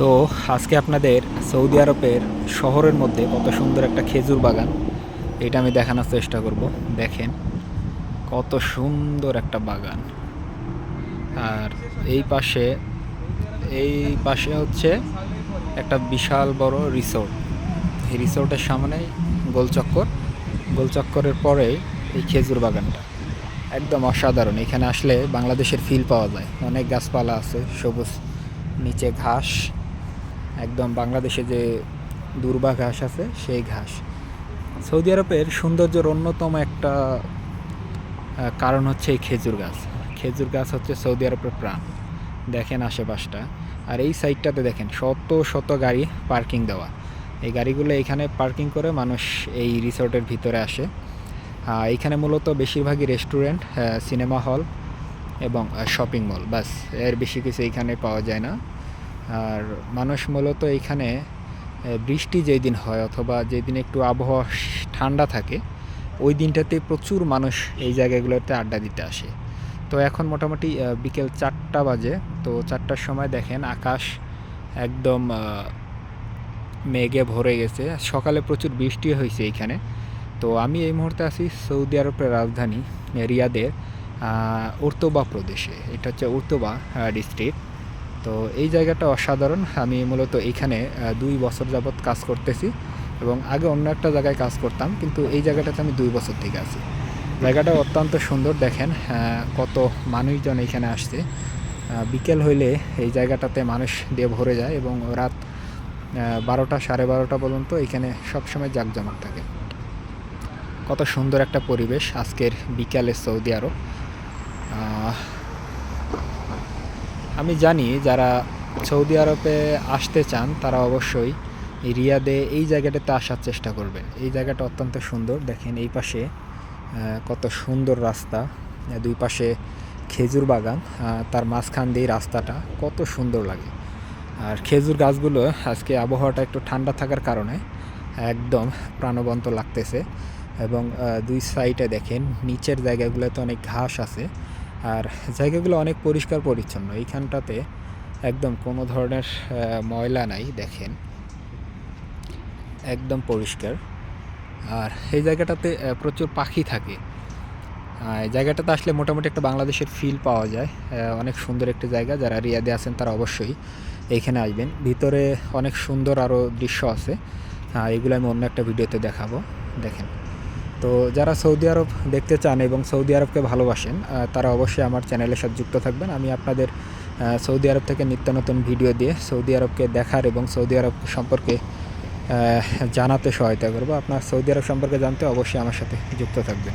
তো আজকে আপনাদের সৌদি আরবের শহরের মধ্যে কত সুন্দর একটা খেজুর বাগান, এটা আমি দেখানোর চেষ্টা করব। দেখেন কত সুন্দর একটা বাগান। আর এই পাশে এই পাশে হচ্ছে একটা বিশাল বড় রিসোর্ট। এই রিসোর্টের সামনেই গোলচক্কর, গোলচক্করের পরেই এই খেজুর বাগানটা। একদম অসাধারণ। এখানে আসলে বাংলাদেশের ফিল পাওয়া যায়। অনেক গাছপালা আছে, সবুজ, নিচে ঘাস, একদম বাংলাদেশে যে দুর্বা ঘাস আছে সেই ঘাস। সৌদি আরবের সৌন্দর্যের অন্যতম একটা কারণ হচ্ছে এই খেজুর গাছ। খেজুর গাছ হচ্ছে সৌদি আরবের প্রাণ। দেখেন আশেপাশটা, আর এই সাইডটাতে দেখেন শত শত গাড়ি পার্কিং দেওয়া। এই গাড়িগুলো এখানে পার্কিং করে মানুষ এই রিসোর্টের ভিতরে আসে। এইখানে মূলত বেশিরভাগই রেস্টুরেন্ট, সিনেমা হল এবং শপিং মল, বাস, এর বেশি কিছু এইখানে পাওয়া যায় না। আর মানুষ মূলত এইখানে বৃষ্টি যেই দিন হয় অথবা যেদিন একটু আবহাওয়া ঠান্ডা থাকে, ওই দিনটাতে প্রচুর মানুষ এই জায়গাগুলোতে আড্ডা দিতে আসে। তো এখন মোটামুটি বিকেল 4টা বাজে। তো 4টার সময় দেখেন আকাশ একদম মেঘে ভরে গেছে। সকালে প্রচুর বৃষ্টি হয়েছে এইখানে। তো আমি এই মুহূর্তে আছি সৌদি আরবের রাজধানী রিয়াদের উর্তবা প্রদেশে। এটা হচ্ছে উর্তবা ডিস্ট্রিক্ট। তো এই জায়গাটা অসাধারণ। আমি মূলত এইখানে 2 বছর যাবৎ কাজ করতেছি, এবং আগে অন্য একটা জায়গায় কাজ করতাম, কিন্তু এই জায়গাটাতে আমি 2 বছর থেকে আছি। জায়গাটা অত্যন্ত সুন্দর। দেখেন কত মানুষজন এইখানে আসছে। বিকেল হইলে এই জায়গাটাতে মানুষ দিয়ে ভরে যায়, এবং রাত 12টা, 12:30 পর্যন্ত এইখানে সবসময় জাঁকজমক থাকে। কত সুন্দর একটা পরিবেশ আজকের বিকালে সৌদি আরব। আমি জানি যারা সৌদি আরবে আসতে চান তারা অবশ্যই এই রিয়াদে এই জায়গাটাতে আসার চেষ্টা করবেন। এই জায়গাটা অত্যন্ত সুন্দর। দেখেন এই পাশে কত সুন্দর রাস্তা, দুই পাশে খেজুর বাগান, তার মাঝখান দিয়ে রাস্তাটা কত সুন্দর লাগে। আর খেজুর গাছগুলো আজকে আবহাওয়াটা একটু ঠান্ডা থাকার কারণে একদম প্রাণবন্ত লাগতেছে। এবং দুই সাইডে দেখেন নিচের জায়গাগুলোতে অনেক ঘাস আছে, আর জায়গাগুলো অনেক পরিষ্কার পরিচ্ছন্ন। এইখানটাতে একদম কোনো ধরনের ময়লা নাই। দেখেন একদম পরিষ্কার। আর এই জায়গাটাতে প্রচুর পাখি থাকে। এই জায়গাটাতে আসলে মোটামুটি একটা বাংলাদেশের ফিল পাওয়া যায়। অনেক সুন্দর একটা জায়গা। যারা রিয়াদে আছেন তারা অবশ্যই এইখানে আসবেন। ভিতরে অনেক সুন্দর আরও দৃশ্য আছে, এগুলো আমি অন্য একটা ভিডিওতে দেখাবো। দেখেন, তো যারা সৌদি আরব দেখতে চান এবং সৌদি আরবকে ভালোবাসেন তারা অবশ্যই আমার চ্যানেলের সাথে যুক্ত থাকবেন। আমি আপনাদের সৌদি আরব থেকে নিত্য নতুন ভিডিও দিয়ে সৌদি আরবকে দেখার এবং সৌদি আরব সম্পর্কে জানাতে সহায়তা করব। আপনার সৌদি আরব সম্পর্কে জানতে অবশ্যই আমার সাথে যুক্ত থাকবেন।